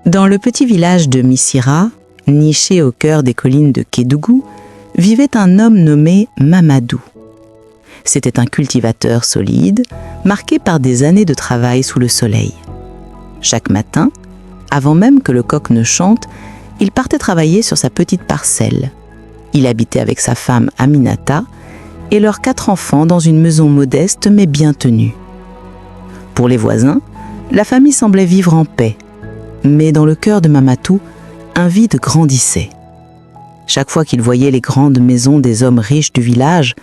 Dans le petit village de Missira, niché au cœur des collines de Kédougou, vivait un homme nommé Mamadou. C'était un cultivateur solide, marqué par des années de travail sous le soleil. Chaque matin, avant même que le coq ne chante, il partait travailler sur sa petite parcelle. Il habitait avec sa femme Aminata et leurs 4 enfants dans une maison modeste mais bien tenue. Pour les voisins, la famille semblait vivre en paix. Mais dans le cœur de Mamadou, un vide grandissait. Chaque fois qu'il voyait les grandes maisons des hommes riches du village,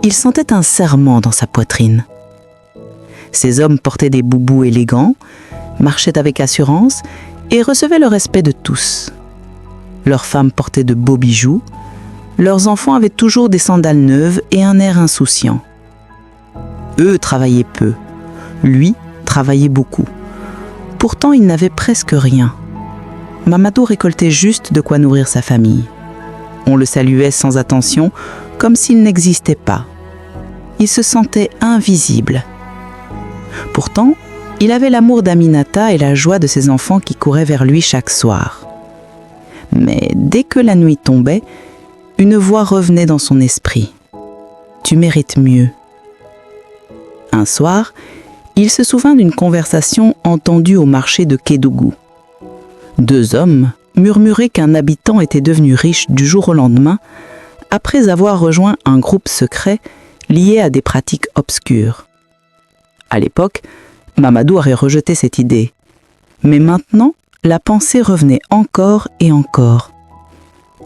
il sentait un serrement dans sa poitrine. Ces hommes portaient des boubous élégants, marchaient avec assurance et recevaient le respect de tous. Leurs femmes portaient de beaux bijoux, leurs enfants avaient toujours des sandales neuves et un air insouciant. Eux travaillaient peu, lui travaillait beaucoup. Pourtant, il n'avait presque rien. Mamadou récoltait juste de quoi nourrir sa famille. On le saluait sans attention, comme s'il n'existait pas. Il se sentait invisible. Pourtant, il avait l'amour d'Aminata et la joie de ses enfants qui couraient vers lui chaque soir. Mais dès que la nuit tombait, une voix revenait dans son esprit. « Tu mérites mieux. » Un soir, il se souvint d'une conversation entendue au marché de Kédougou. 2 hommes murmuraient qu'un habitant était devenu riche du jour au lendemain après avoir rejoint un groupe secret lié à des pratiques obscures. À l'époque, Mamadou aurait rejeté cette idée. Mais maintenant, la pensée revenait encore et encore.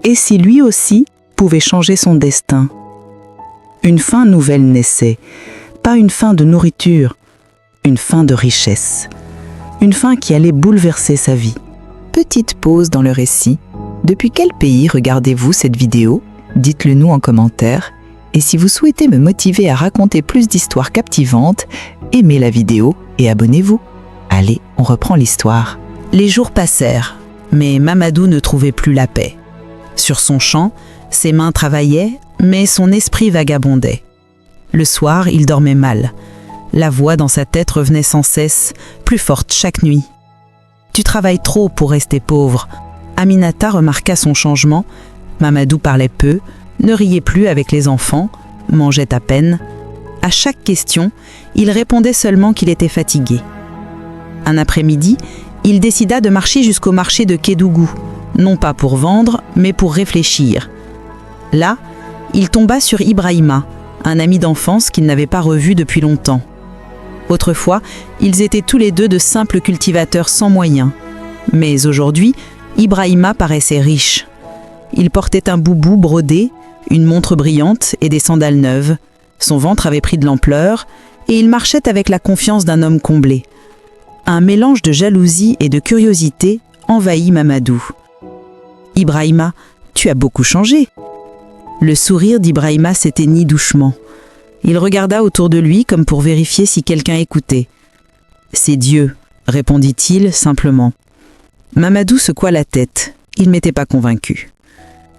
Et si lui aussi pouvait changer son destin? Une faim nouvelle naissait, pas une faim de nourriture, une faim de richesse, une faim qui allait bouleverser sa vie. Petite pause dans le récit. Depuis quel pays regardez-vous cette vidéo? Dites-le nous en commentaire. Et si vous souhaitez me motiver à raconter plus d'histoires captivantes, aimez la vidéo et abonnez-vous. Allez, on reprend l'histoire. Les jours passèrent, mais Mamadou ne trouvait plus la paix. Sur son champ, ses mains travaillaient, mais son esprit vagabondait. Le soir, il dormait mal. La voix dans sa tête revenait sans cesse, plus forte chaque nuit. « Tu travailles trop pour rester pauvre. » Aminata remarqua son changement. Mamadou parlait peu, ne riait plus avec les enfants, mangeait à peine. À chaque question, il répondait seulement qu'il était fatigué. Un après-midi, il décida de marcher jusqu'au marché de Kédougou, non pas pour vendre, mais pour réfléchir. Là, il tomba sur Ibrahima, un ami d'enfance qu'il n'avait pas revu depuis longtemps. Autrefois, ils étaient tous les deux de simples cultivateurs sans moyens. Mais aujourd'hui, Ibrahima paraissait riche. Il portait un boubou brodé, une montre brillante et des sandales neuves. Son ventre avait pris de l'ampleur et il marchait avec la confiance d'un homme comblé. Un mélange de jalousie et de curiosité envahit Mamadou. « Ibrahima, tu as beaucoup changé. » Le sourire d'Ibrahima s'éteignit doucement. Il regarda autour de lui comme pour vérifier si quelqu'un écoutait. « C'est Dieu, » répondit-il simplement. Mamadou secoua la tête. Il n'était pas convaincu.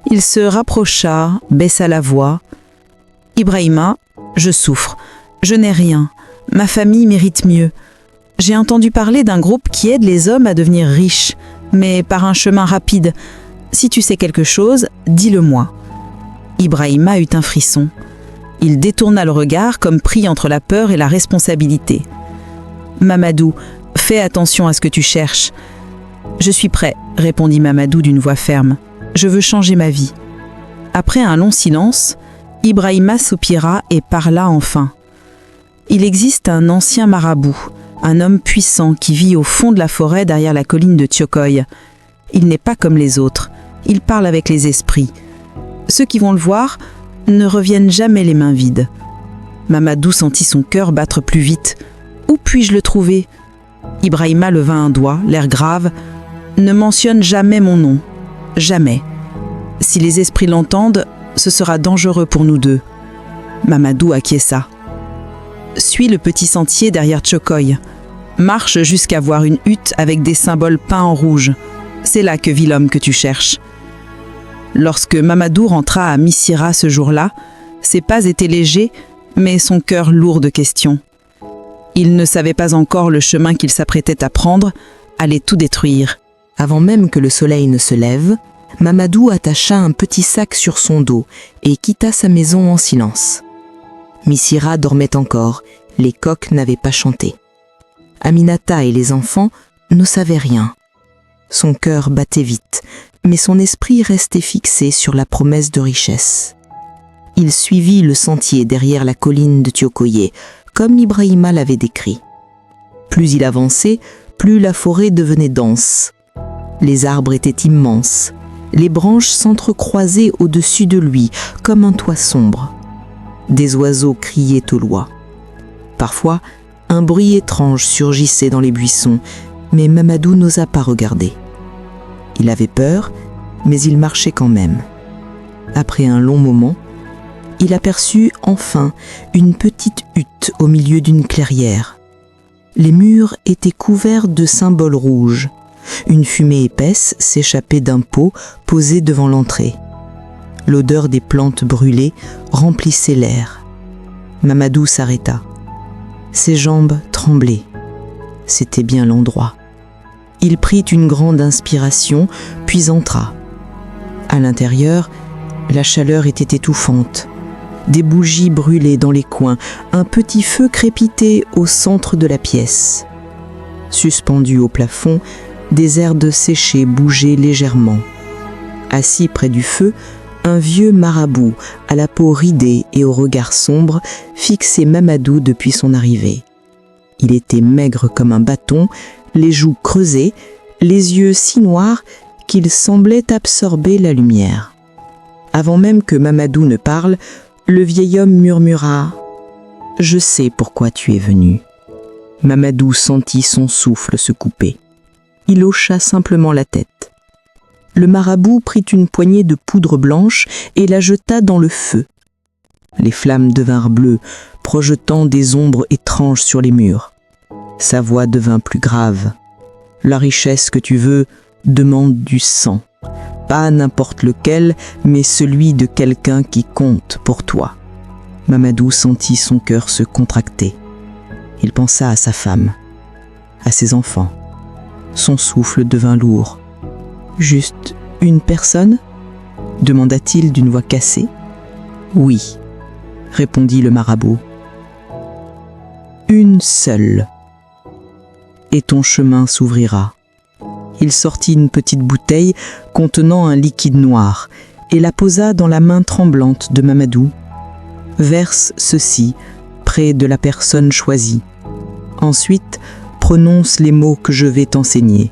Il se rapprocha, baissa la voix. « Ibrahima, je souffre. Je n'ai rien. Ma famille mérite mieux. J'ai entendu parler d'un groupe qui aide les hommes à devenir riches, mais par un chemin rapide. Si tu sais quelque chose, dis-le-moi. » Ibrahima eut un frisson. Il détourna le regard comme pris entre la peur et la responsabilité. « Mamadou, fais attention à ce que tu cherches. »« Je suis prêt, » répondit Mamadou d'une voix ferme. « Je veux changer ma vie. » Après un long silence, Ibrahima soupira et parla enfin. « Il existe un ancien marabout, un homme puissant qui vit au fond de la forêt derrière la colline de Tiokoy. Il n'est pas comme les autres, il parle avec les esprits. Ceux qui vont le voir ne reviennent jamais les mains vides. » Mamadou sentit son cœur battre plus vite. « Où puis-je le trouver ?» Ibrahima leva un doigt, l'air grave. « Ne mentionne jamais mon nom. Jamais. Si les esprits l'entendent, ce sera dangereux pour nous deux. » Mamadou acquiesça. « Suis le petit sentier derrière Tchokoy. Marche jusqu'à voir une hutte avec des symboles peints en rouge. C'est là que vit l'homme que tu cherches. » Lorsque Mamadou rentra à Missira ce jour-là, ses pas étaient légers, mais son cœur lourd de questions. Il ne savait pas encore le chemin qu'il s'apprêtait à prendre, allait tout détruire. Avant même que le soleil ne se lève, Mamadou attacha un petit sac sur son dos et quitta sa maison en silence. Missira dormait encore, les coqs n'avaient pas chanté. Aminata et les enfants ne savaient rien. Son cœur battait vite, mais son esprit restait fixé sur la promesse de richesse. Il suivit le sentier derrière la colline de Tiokoye, comme Ibrahima l'avait décrit. Plus il avançait, plus la forêt devenait dense. Les arbres étaient immenses. Les branches s'entrecroisaient au-dessus de lui, comme un toit sombre. Des oiseaux criaient au loin. Parfois, un bruit étrange surgissait dans les buissons, mais Mamadou n'osa pas regarder. Il avait peur, mais il marchait quand même. Après un long moment, il aperçut enfin une petite hutte au milieu d'une clairière. Les murs étaient couverts de symboles rouges. Une fumée épaisse s'échappait d'un pot posé devant l'entrée. L'odeur des plantes brûlées remplissait l'air. Mamadou s'arrêta. Ses jambes tremblaient. C'était bien l'endroit. Il prit une grande inspiration, puis entra. À l'intérieur, la chaleur était étouffante. Des bougies brûlaient dans les coins, un petit feu crépitait au centre de la pièce. Suspendus au plafond, des herbes séchées bougeaient légèrement. Assis près du feu, un vieux marabout, à la peau ridée et au regard sombre, fixait Mamadou depuis son arrivée. Il était maigre comme un bâton, les joues creusées, les yeux si noirs qu'il semblait absorber la lumière. Avant même que Mamadou ne parle, le vieil homme murmura « Je sais pourquoi tu es venu ». Mamadou sentit son souffle se couper. Il hocha simplement la tête. Le marabout prit une poignée de poudre blanche et la jeta dans le feu. Les flammes devinrent bleues, projetant des ombres étranges sur les murs. Sa voix devint plus grave. « La richesse que tu veux demande du sang. Pas n'importe lequel, mais celui de quelqu'un qui compte pour toi. » Mamadou sentit son cœur se contracter. Il pensa à sa femme, à ses enfants. Son souffle devint lourd. « Juste une personne ?» demanda-t-il d'une voix cassée. « Oui, » répondit le marabout. « Une seule. Et ton chemin s'ouvrira. » Il sortit une petite bouteille contenant un liquide noir et la posa dans la main tremblante de Mamadou. « Verse ceci près de la personne choisie. Ensuite, prononce les mots que je vais t'enseigner.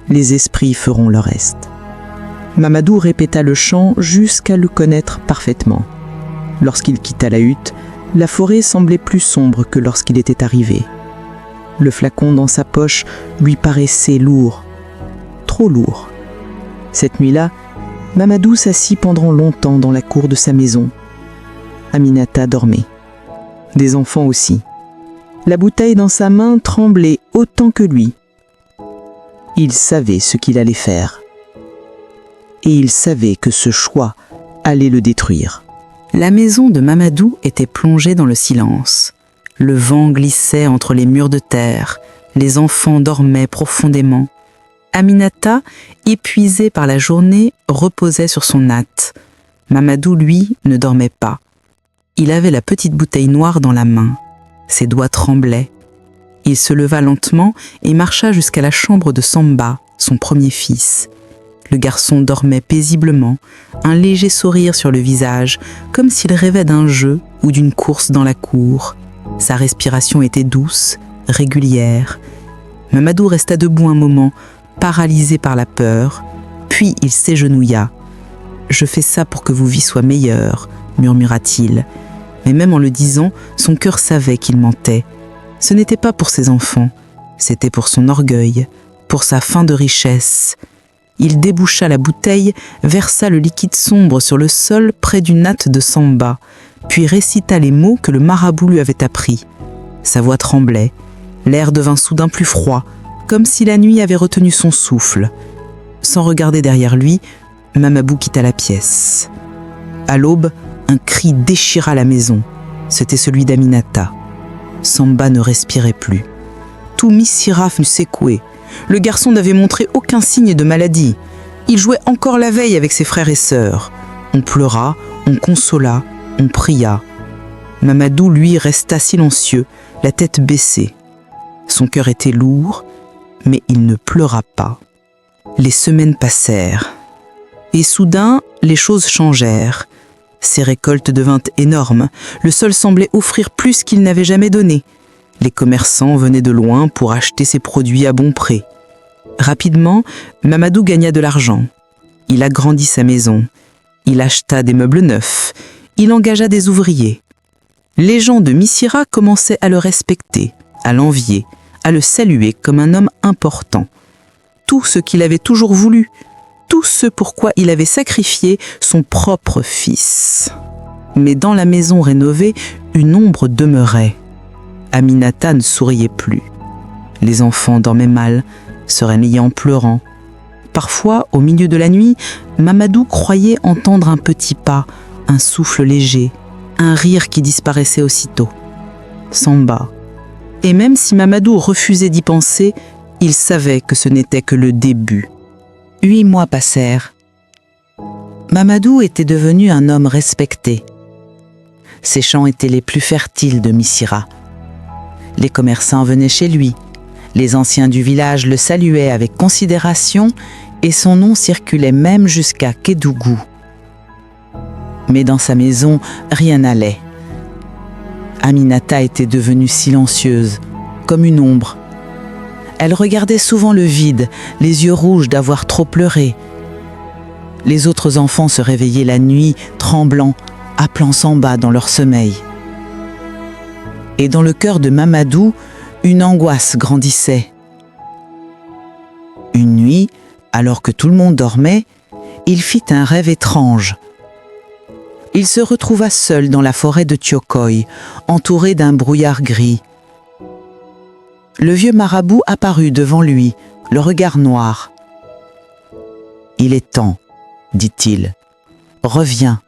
Les esprits feront le reste. » Mamadou répéta le chant jusqu'à le connaître parfaitement. Lorsqu'il quitta la hutte, la forêt semblait plus sombre que lorsqu'il était arrivé. Le flacon dans sa poche lui paraissait lourd, trop lourd. Cette nuit-là, Mamadou s'assit pendant longtemps dans la cour de sa maison. Aminata dormait. Des enfants aussi. La bouteille dans sa main tremblait autant que lui. Il savait ce qu'il allait faire. Et il savait que ce choix allait le détruire. La maison de Mamadou était plongée dans le silence. Le vent glissait entre les murs de terre. Les enfants dormaient profondément. Aminata, épuisée par la journée, reposait sur son natte. Mamadou, lui, ne dormait pas. Il avait la petite bouteille noire dans la main. Ses doigts tremblaient. Il se leva lentement et marcha jusqu'à la chambre de Samba, son premier fils. Le garçon dormait paisiblement, un léger sourire sur le visage, comme s'il rêvait d'un jeu ou d'une course dans la cour. Sa respiration était douce, régulière. Mamadou resta debout un moment, paralysé par la peur, puis il s'égenouilla. « Je fais ça pour que vos vies soient meilleures », murmura-t-il. Mais même en le disant, son cœur savait qu'il mentait. Ce n'était pas pour ses enfants, c'était pour son orgueil, pour sa faim de richesse. Il déboucha la bouteille, versa le liquide sombre sur le sol près du natte de Samba, puis récita les mots que le marabout lui avait appris. Sa voix tremblait, l'air devint soudain plus froid, comme si la nuit avait retenu son souffle. Sans regarder derrière lui, Mamadou quitta la pièce. À l'aube, un cri déchira la maison. C'était celui d'Aminata. Samba ne respirait plus. Tout Missirah fut secoué. Le garçon n'avait montré aucun signe de maladie. Il jouait encore la veille avec ses frères et sœurs. On pleura, on consola, on pria. Mamadou, lui, resta silencieux, la tête baissée. Son cœur était lourd, mais il ne pleura pas. Les semaines passèrent. Et soudain, les choses changèrent. Ses récoltes devinrent énormes. Le sol semblait offrir plus qu'il n'avait jamais donné. Les commerçants venaient de loin pour acheter ses produits à bon prix. Rapidement, Mamadou gagna de l'argent. Il agrandit sa maison. Il acheta des meubles neufs. Il engagea des ouvriers. Les gens de Missirah commençaient à le respecter, à l'envier, à le saluer comme un homme important. Tout ce qu'il avait toujours voulu, tout ce pourquoi il avait sacrifié son propre fils. Mais dans la maison rénovée, une ombre demeurait. Aminata ne souriait plus. Les enfants dormaient mal, se réveillaient en pleurant. Parfois, au milieu de la nuit, Mamadou croyait entendre un petit pas, un souffle léger, un rire qui disparaissait aussitôt. Samba. Et même si Mamadou refusait d'y penser, il savait que ce n'était que le début. 8 mois passèrent. Mamadou était devenu un homme respecté. Ses champs étaient les plus fertiles de Missirah. Les commerçants venaient chez lui. Les anciens du village le saluaient avec considération et son nom circulait même jusqu'à Kédougou. Mais dans sa maison, rien n'allait. Aminata était devenue silencieuse, comme une ombre. Elle regardait souvent le vide, les yeux rouges d'avoir trop pleuré. Les autres enfants se réveillaient la nuit, tremblants, appelant Samba dans leur sommeil. Et dans le cœur de Mamadou, une angoisse grandissait. Une nuit, alors que tout le monde dormait, il fit un rêve étrange. Il se retrouva seul dans la forêt de Tiokoy, entouré d'un brouillard gris. Le vieux marabout apparut devant lui, le regard noir. « Il est temps, dit-il. Reviens. »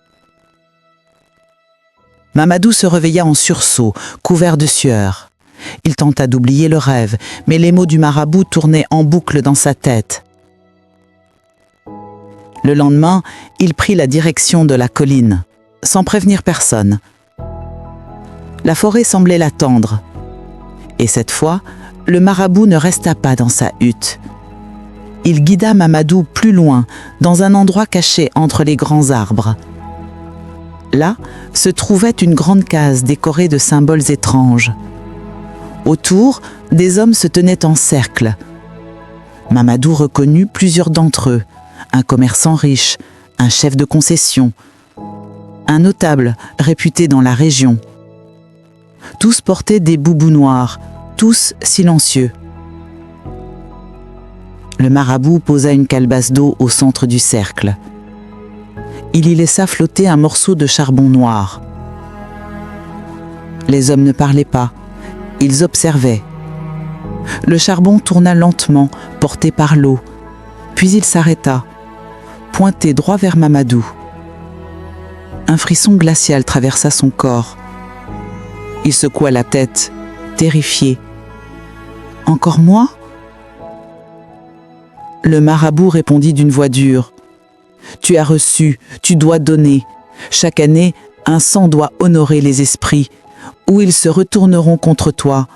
Mamadou se réveilla en sursaut, couvert de sueur. Il tenta d'oublier le rêve, mais les mots du marabout tournaient en boucle dans sa tête. Le lendemain, il prit la direction de la colline, sans prévenir personne. La forêt semblait l'attendre. Et cette fois, le marabout ne resta pas dans sa hutte. Il guida Mamadou plus loin, dans un endroit caché entre les grands arbres. Là se trouvait une grande case décorée de symboles étranges. Autour, des hommes se tenaient en cercle. Mamadou reconnut plusieurs d'entre eux, un commerçant riche, un chef de concession, un notable réputé dans la région. Tous portaient des boubous noirs, tous silencieux. Le marabout posa une calebasse d'eau au centre du cercle. Il y laissa flotter un morceau de charbon noir. Les hommes ne parlaient pas, ils observaient. Le charbon tourna lentement, porté par l'eau, puis il s'arrêta, pointé droit vers Mamadou. Un frisson glacial traversa son corps. Il secoua la tête, terrifié. « Encore moi ?» Le marabout répondit d'une voix dure. « Tu as reçu, tu dois donner. Chaque année, un sang doit honorer les esprits, ou ils se retourneront contre toi. »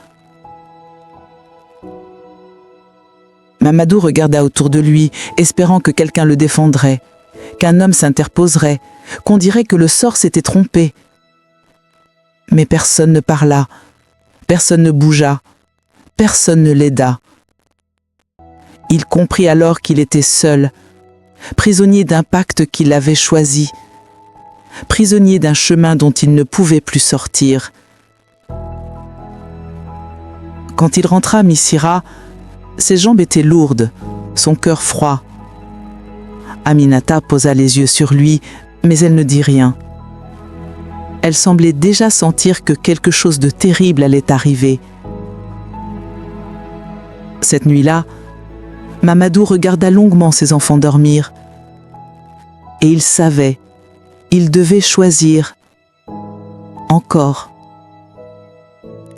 Mamadou regarda autour de lui, espérant que quelqu'un le défendrait, qu'un homme s'interposerait, qu'on dirait que le sort s'était trompé. Mais personne ne parla, personne ne bougea, personne ne l'aida. Il comprit alors qu'il était seul, prisonnier d'un pacte qu'il avait choisi, prisonnier d'un chemin dont il ne pouvait plus sortir. Quand il rentra à Missirah, ses jambes étaient lourdes, son cœur froid. Aminata posa les yeux sur lui, mais elle ne dit rien. Elle semblait déjà sentir que quelque chose de terrible allait arriver. Cette nuit-là, Mamadou regarda longuement ses enfants dormir. Et il savait, il devait choisir. Encore.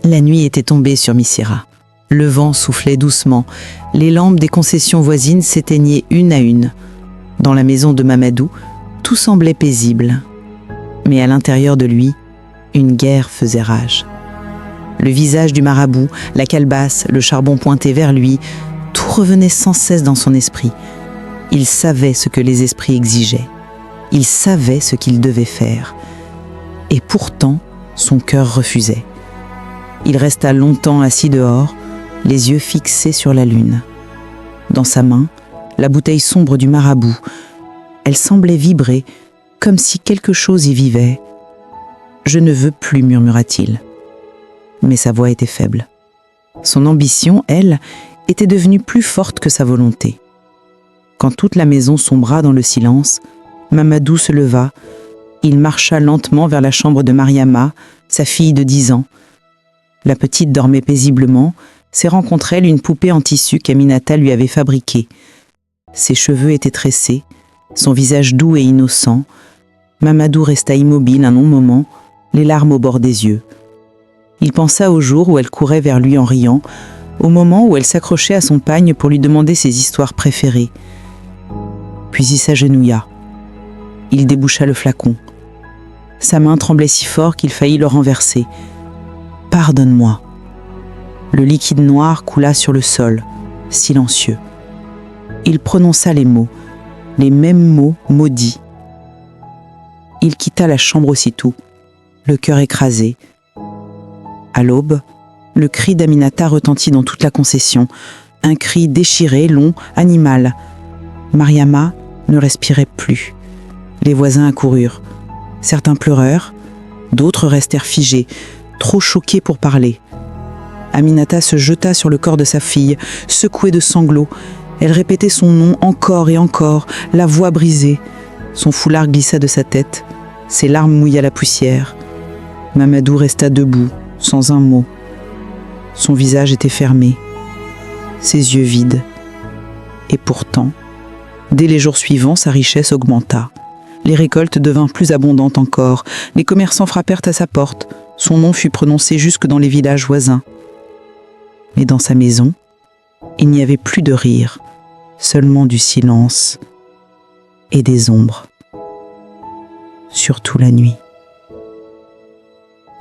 La nuit était tombée sur Missirah. Le vent soufflait doucement. Les lampes des concessions voisines s'éteignaient une à une. Dans la maison de Mamadou, tout semblait paisible. Mais à l'intérieur de lui, une guerre faisait rage. Le visage du marabout, la calebasse, le charbon pointé vers lui, tout revenait sans cesse dans son esprit. Il savait ce que les esprits exigeaient. Il savait ce qu'il devait faire. Et pourtant, son cœur refusait. Il resta longtemps assis dehors, les yeux fixés sur la lune. Dans sa main, la bouteille sombre du marabout. Elle semblait vibrer, comme si quelque chose y vivait. « Je ne veux plus », murmura-t-il. Mais sa voix était faible. Son ambition, elle, était devenue plus forte que sa volonté. Quand toute la maison sombra dans le silence, Mamadou se leva. Il marcha lentement vers la chambre de Mariama, sa fille de 10 ans. La petite dormait paisiblement, serrant contre elle une poupée en tissu qu'Aminata lui avait fabriquée. Ses cheveux étaient tressés, son visage doux et innocent. Mamadou resta immobile un long moment, les larmes au bord des yeux. Il pensa au jour où elle courait vers lui en riant, au moment où elle s'accrochait à son pagne pour lui demander ses histoires préférées. Puis il s'agenouilla. Il déboucha le flacon. Sa main tremblait si fort qu'il faillit le renverser. « Pardonne-moi ». Le liquide noir coula sur le sol, silencieux. Il prononça les mêmes mots maudits. Il quitta la chambre aussitôt, le cœur écrasé. À l'aube, le cri d'Aminata retentit dans toute la concession, un cri déchiré, long, animal. Mariama ne respirait plus. Les voisins accoururent. Certains pleurèrent, d'autres restèrent figés, trop choqués pour parler. Aminata se jeta sur le corps de sa fille, secouée de sanglots. Elle répétait son nom encore et encore, la voix brisée. Son foulard glissa de sa tête, ses larmes mouilla la poussière. Mamadou resta debout, sans un mot. Son visage était fermé, ses yeux vides. Et pourtant, dès les jours suivants, sa richesse augmenta. Les récoltes devinrent plus abondantes encore. Les commerçants frappèrent à sa porte. Son nom fut prononcé jusque dans les villages voisins. Mais dans sa maison, il n'y avait plus de rire, seulement du silence et des ombres. Surtout la nuit.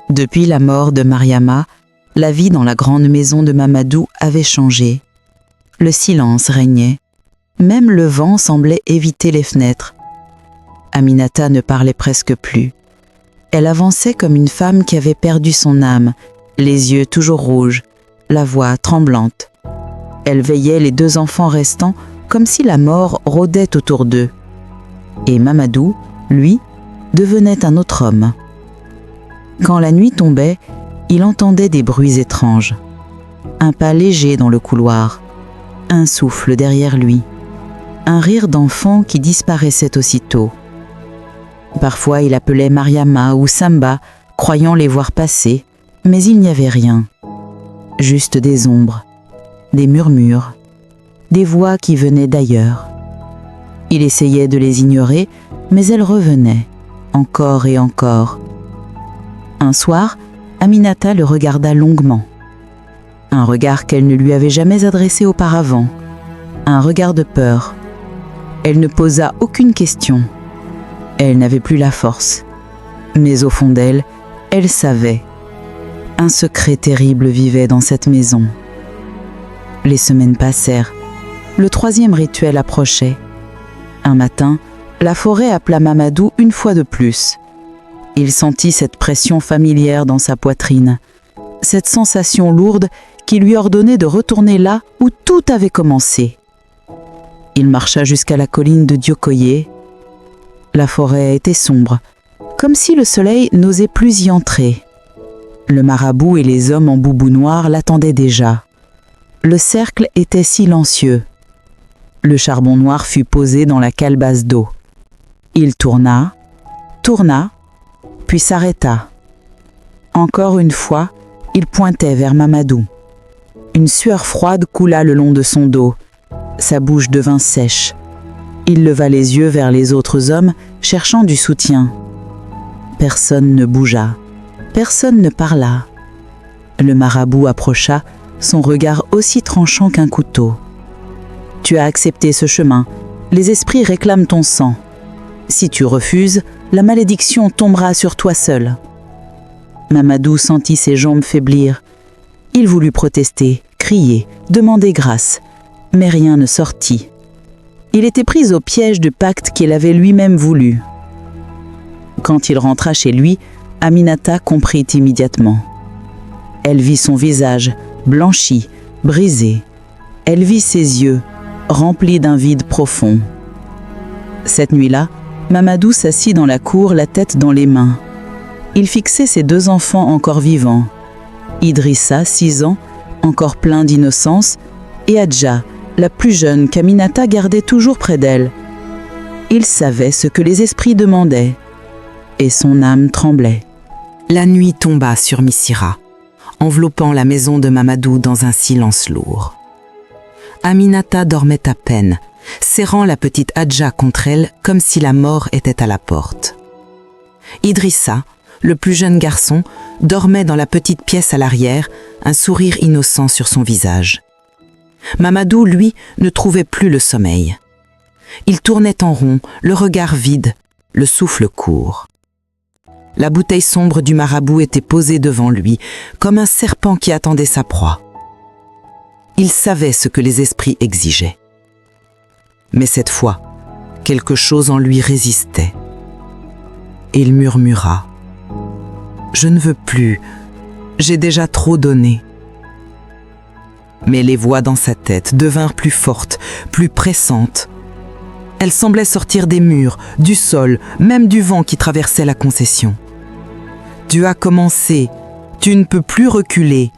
Depuis la mort de Mariama, la vie dans la grande maison de Mamadou avait changé. Le silence régnait. Même le vent semblait éviter les fenêtres. Aminata ne parlait presque plus. Elle avançait comme une femme qui avait perdu son âme, les yeux toujours rouges, la voix tremblante. Elle veillait les 2 enfants restants comme si la mort rôdait autour d'eux. Et Mamadou, lui, devenait un autre homme. Quand la nuit tombait, il entendait des bruits étranges. Un pas léger dans le couloir, un souffle derrière lui, un rire d'enfant qui disparaissait aussitôt. Parfois, il appelait Mariama ou Samba, croyant les voir passer, mais il n'y avait rien. Juste des ombres, des murmures, des voix qui venaient d'ailleurs. Il essayait de les ignorer, mais elles revenaient, encore et encore. Un soir, Aminata le regarda longuement. Un regard qu'elle ne lui avait jamais adressé auparavant. Un regard de peur. Elle ne posa aucune question. Elle n'avait plus la force. Mais au fond d'elle, elle savait. Un secret terrible vivait dans cette maison. Les semaines passèrent. Le 3e rituel approchait. Un matin, la forêt appela Mamadou une fois de plus. Il sentit cette pression familière dans sa poitrine, cette sensation lourde qui lui ordonnait de retourner là où tout avait commencé. Il marcha jusqu'à la colline de Diokoye. La forêt était sombre, comme si le soleil n'osait plus y entrer. Le marabout et les hommes en boubou noir l'attendaient déjà. Le cercle était silencieux. Le charbon noir fut posé dans la calebasse d'eau. Il tourna, puis s'arrêta. Encore une fois, il pointait vers Mamadou. Une sueur froide coula le long de son dos. Sa bouche devint sèche. Il leva les yeux vers les autres hommes, cherchant du soutien. Personne ne bougea. Personne ne parla. Le marabout approcha, son regard aussi tranchant qu'un couteau. Tu as accepté ce chemin, les esprits réclament ton sang. Si tu refuses, la malédiction tombera sur toi seul. Mamadou sentit ses jambes faiblir. Il voulut protester, crier, demander grâce, mais rien ne sortit. Il était pris au piège du pacte qu'il avait lui-même voulu. Quand il rentra chez lui, Aminata comprit immédiatement. Elle vit son visage, blanchi, brisé. Elle vit ses yeux, remplis d'un vide profond. Cette nuit-là, Mamadou s'assit dans la cour, la tête dans les mains. Il fixait ses 2 enfants encore vivants. Idrissa, 6 ans, encore plein d'innocence, et Adja, la plus jeune qu'Aminata gardait toujours près d'elle. Il savait ce que les esprits demandaient, et son âme tremblait. La nuit tomba sur Missira, enveloppant la maison de Mamadou dans un silence lourd. Aminata dormait à peine, serrant la petite Adja contre elle comme si la mort était à la porte. Idrissa, le plus jeune garçon, dormait dans la petite pièce à l'arrière, un sourire innocent sur son visage. Mamadou, lui, ne trouvait plus le sommeil. Il tournait en rond, le regard vide, le souffle court. La bouteille sombre du marabout était posée devant lui, comme un serpent qui attendait sa proie. Il savait ce que les esprits exigeaient. Mais cette fois, quelque chose en lui résistait. Il murmura « Je ne veux plus, j'ai déjà trop donné. » Mais les voix dans sa tête devinrent plus fortes, plus pressantes. Elles semblaient sortir des murs, du sol, même du vent qui traversait la concession. Tu as commencé, tu ne peux plus reculer.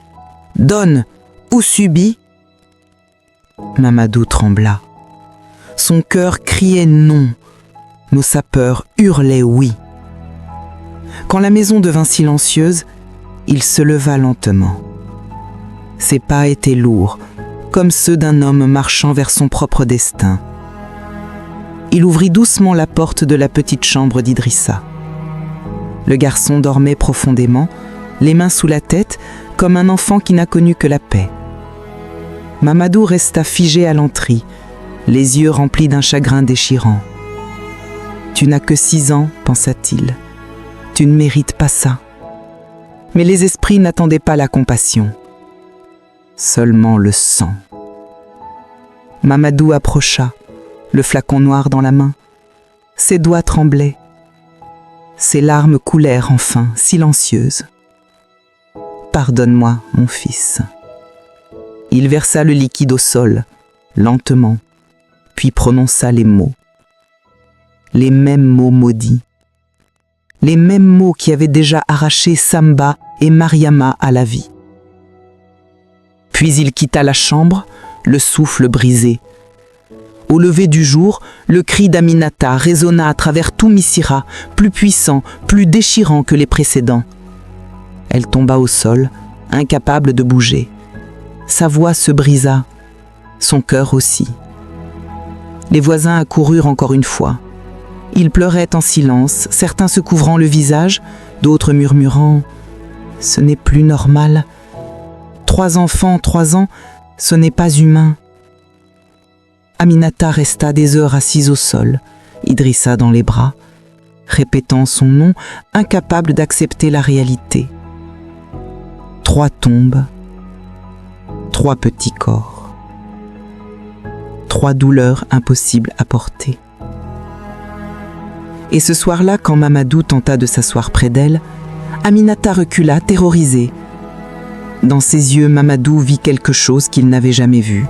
Donne ou subis. Mamadou trembla. Son cœur criait non, nos sapeurs hurlaient oui. Quand la maison devint silencieuse, il se leva lentement. Ses pas étaient lourds, comme ceux d'un homme marchant vers son propre destin. Il ouvrit doucement la porte de la petite chambre d'Idrissa. Le garçon dormait profondément, les mains sous la tête, comme un enfant qui n'a connu que la paix. Mamadou resta figé à l'entrée, les yeux remplis d'un chagrin déchirant. « Tu n'as que 6 ans, pensa-t-il. Tu ne mérites pas ça. » Mais les esprits n'attendaient pas la compassion, seulement le sang. Mamadou approcha, le flacon noir dans la main. Ses doigts tremblaient. Ses larmes coulèrent enfin, silencieuses. « Pardonne-moi, mon fils. » Il versa le liquide au sol, lentement, puis prononça les mots. Les mêmes mots maudits. Les mêmes mots qui avaient déjà arraché Samba et Mariama à la vie. Puis il quitta la chambre, le souffle brisé. Au lever du jour, le cri d'Aminata résonna à travers tout Missira, plus puissant, plus déchirant que les précédents. Elle tomba au sol, incapable de bouger. Sa voix se brisa, son cœur aussi. Les voisins accoururent encore une fois. Ils pleuraient en silence, certains se couvrant le visage, d'autres murmurant « Ce n'est plus normal. 3 enfants, 3 ans, ce n'est pas humain. » Aminata resta des heures assise au sol, Idrissa dans les bras, répétant son nom, incapable d'accepter la réalité. 3 tombes, 3 petits corps, 3 douleurs impossibles à porter. Et ce soir-là, quand Mamadou tenta de s'asseoir près d'elle, Aminata recula, terrorisée. Dans ses yeux, Mamadou vit quelque chose qu'il n'avait jamais vu.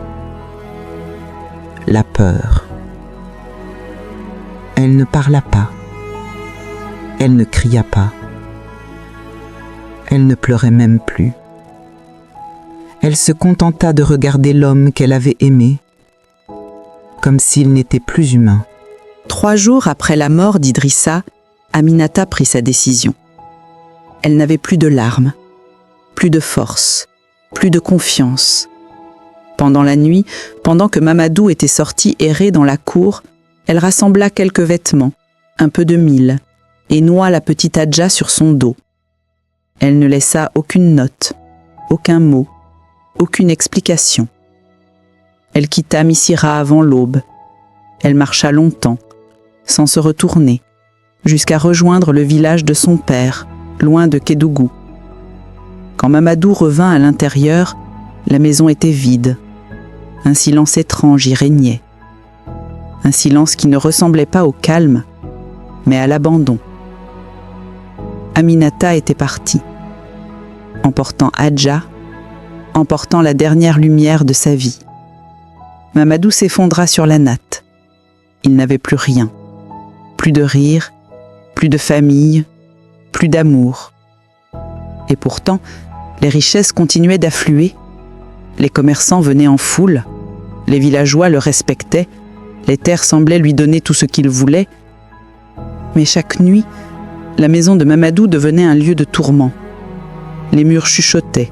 La peur. Elle ne parla pas. Elle ne cria pas. Elle ne pleurait même plus. Elle se contenta de regarder l'homme qu'elle avait aimé, comme s'il n'était plus humain. 3 jours après la mort d'Idrissa, Aminata prit sa décision. Elle n'avait plus de larmes, plus de force, plus de confiance. Pendant la nuit, pendant que Mamadou était sorti errer dans la cour, elle rassembla quelques vêtements, un peu de mil, et noua la petite Adja sur son dos. Elle ne laissa aucune note, aucun mot, aucune explication. Elle quitta Missira avant l'aube. Elle marcha longtemps, sans se retourner, jusqu'à rejoindre le village de son père, loin de Kédougou. Quand Mamadou revint à l'intérieur, la maison était vide. Un silence étrange y régnait. Un silence qui ne ressemblait pas au calme, mais à l'abandon. Aminata était partie, emportant Hadja, emportant la dernière lumière de sa vie. Mamadou s'effondra sur la natte. Il n'avait plus rien. Plus de rire, plus de famille, plus d'amour. Et pourtant, les richesses continuaient d'affluer. Les commerçants venaient en foule, les villageois le respectaient, les terres semblaient lui donner tout ce qu'il voulait. Mais chaque nuit, la maison de Mamadou devenait un lieu de tourment. Les murs chuchotaient,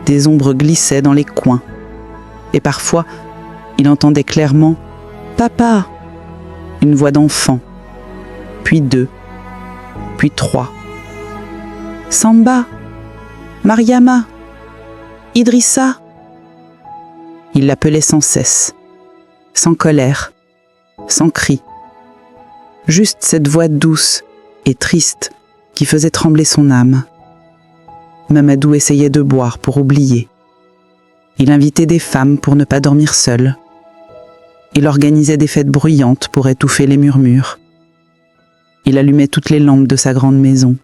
des ombres glissaient dans les coins. Et parfois, il entendait clairement « Papa !» une voix d'enfant, puis 2, puis 3. « Samba ! Mariama ! Idrissa !» Il l'appelait sans cesse, sans colère, sans cri. Juste cette voix douce et triste qui faisait trembler son âme. Mamadou essayait de boire pour oublier. Il invitait des femmes pour ne pas dormir seul. Il organisait des fêtes bruyantes pour étouffer les murmures. Il allumait toutes les lampes de sa grande maison.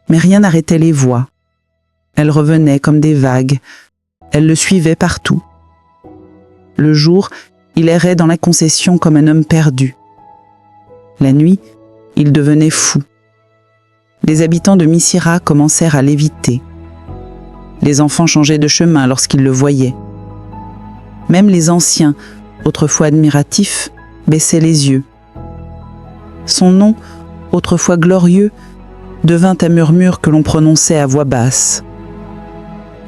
Mais rien n'arrêtait les voix. Elles revenaient comme des vagues. Elles le suivaient partout. Le jour, il errait dans la concession comme un homme perdu. La nuit, il devenait fou. Les habitants de Missira commencèrent à l'éviter. Les enfants changeaient de chemin lorsqu'ils le voyaient. Même les anciens, autrefois admiratifs, baissaient les yeux. Son nom, autrefois glorieux, devint un murmure que l'on prononçait à voix basse.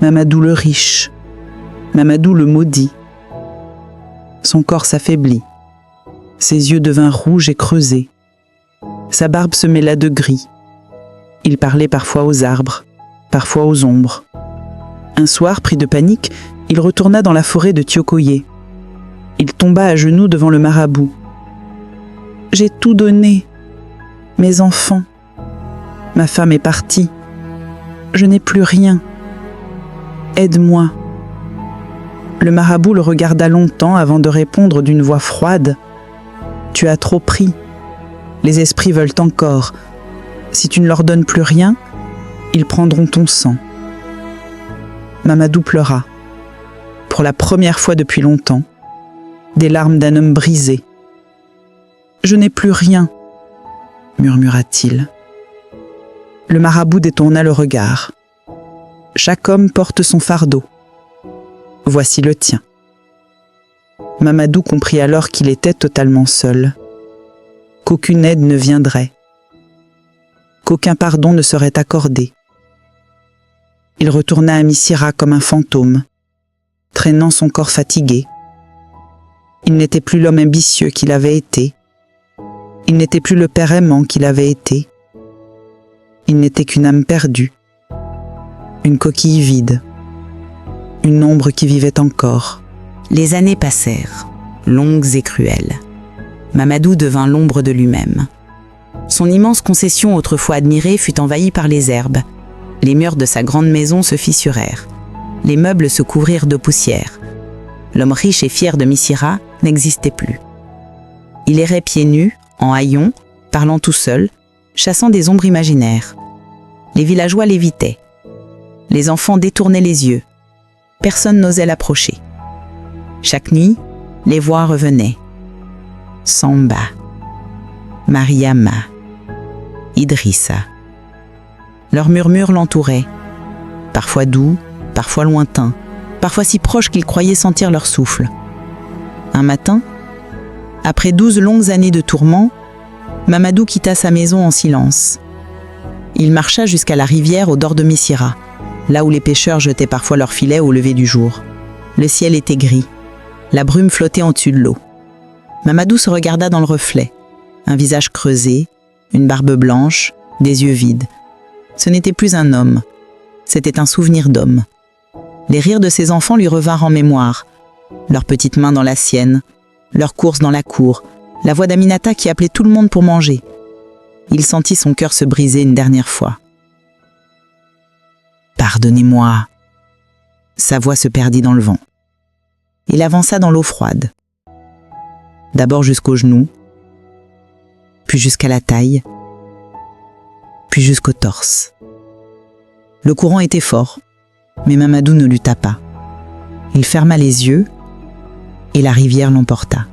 Mamadou le riche, Mamadou le maudit. Son corps s'affaiblit. Ses yeux devinrent rouges et creusés. Sa barbe se mêla de gris. Il parlait parfois aux arbres, parfois aux ombres. Un soir, pris de panique, il retourna dans la forêt de Tiokoyé. Il tomba à genoux devant le marabout. « J'ai tout donné. Mes enfants. Ma femme est partie. Je n'ai plus rien. Aide-moi. » Le marabout le regarda longtemps avant de répondre d'une voix froide. « Tu as trop pris. Les esprits veulent encore. Si tu ne leur donnes plus rien, ils prendront ton sang. » Mamadou pleura. Pour la première fois depuis longtemps, des larmes d'un homme brisé. « Je n'ai plus rien, » murmura-t-il. Le marabout détourna le regard. « Chaque homme porte son fardeau. Voici le tien. » Mamadou comprit alors qu'il était totalement seul, qu'aucune aide ne viendrait, qu'aucun pardon ne serait accordé. Il retourna à Missira comme un fantôme, traînant son corps fatigué. Il n'était plus l'homme ambitieux qu'il avait été. Il n'était plus le père aimant qu'il avait été. Il n'était qu'une âme perdue, une coquille vide, une ombre qui vivait encore. Les années passèrent, longues et cruelles. Mamadou devint l'ombre de lui-même. Son immense concession autrefois admirée fut envahie par les herbes. Les murs de sa grande maison se fissurèrent. Les meubles se couvrirent de poussière. L'homme riche et fier de Missira n'existait plus. Il errait pieds nus, en haillons, parlant tout seul, chassant des ombres imaginaires. Les villageois l'évitaient. Les enfants détournaient les yeux. Personne n'osait l'approcher. Chaque nuit, les voix revenaient. Samba, Mariama, Idrissa. Leurs murmures l'entouraient, parfois doux, parfois lointains, parfois si proches qu'il croyait sentir leur souffle. Un matin, après 12 longues années de tourments, Mamadou quitta sa maison en silence. Il marcha jusqu'à la rivière au dehors de Missira, là où les pêcheurs jetaient parfois leurs filets au lever du jour. Le ciel était gris, la brume flottait au-dessus de l'eau. Mamadou se regarda dans le reflet, un visage creusé, une barbe blanche, des yeux vides. Ce n'était plus un homme, c'était un souvenir d'homme. Les rires de ses enfants lui revinrent en mémoire. Leurs petites mains dans la sienne, leurs courses dans la cour, la voix d'Aminata qui appelait tout le monde pour manger. Il sentit son cœur se briser une dernière fois. « Pardonnez-moi !» Sa voix se perdit dans le vent. Il avança dans l'eau froide. D'abord jusqu'aux genoux, puis jusqu'à la taille, puis jusqu'au torse. Le courant était fort, mais Mamadou ne lutta pas. Il ferma les yeux et la rivière l'emporta.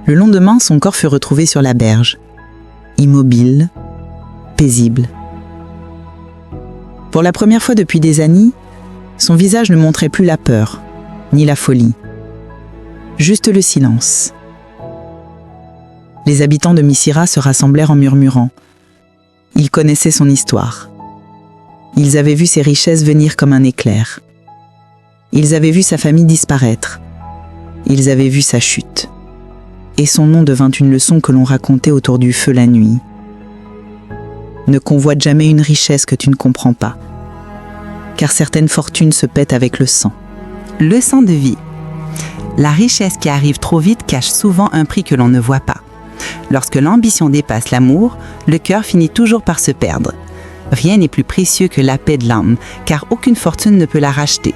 Le lendemain, son corps fut retrouvé sur la berge, immobile, paisible. Pour la première fois depuis des années, son visage ne montrait plus la peur, ni la folie, juste le silence. Les habitants de Missirah se rassemblèrent en murmurant. Ils connaissaient son histoire. Ils avaient vu ses richesses venir comme un éclair. Ils avaient vu sa famille disparaître. Ils avaient vu sa chute. Et son nom devint une leçon que l'on racontait autour du feu la nuit. Ne convoite jamais une richesse que tu ne comprends pas, car certaines fortunes se paient avec le sang. Leçon de vie. La richesse qui arrive trop vite cache souvent un prix que l'on ne voit pas. Lorsque l'ambition dépasse l'amour, le cœur finit toujours par se perdre. Rien n'est plus précieux que la paix de l'âme, car aucune fortune ne peut la racheter.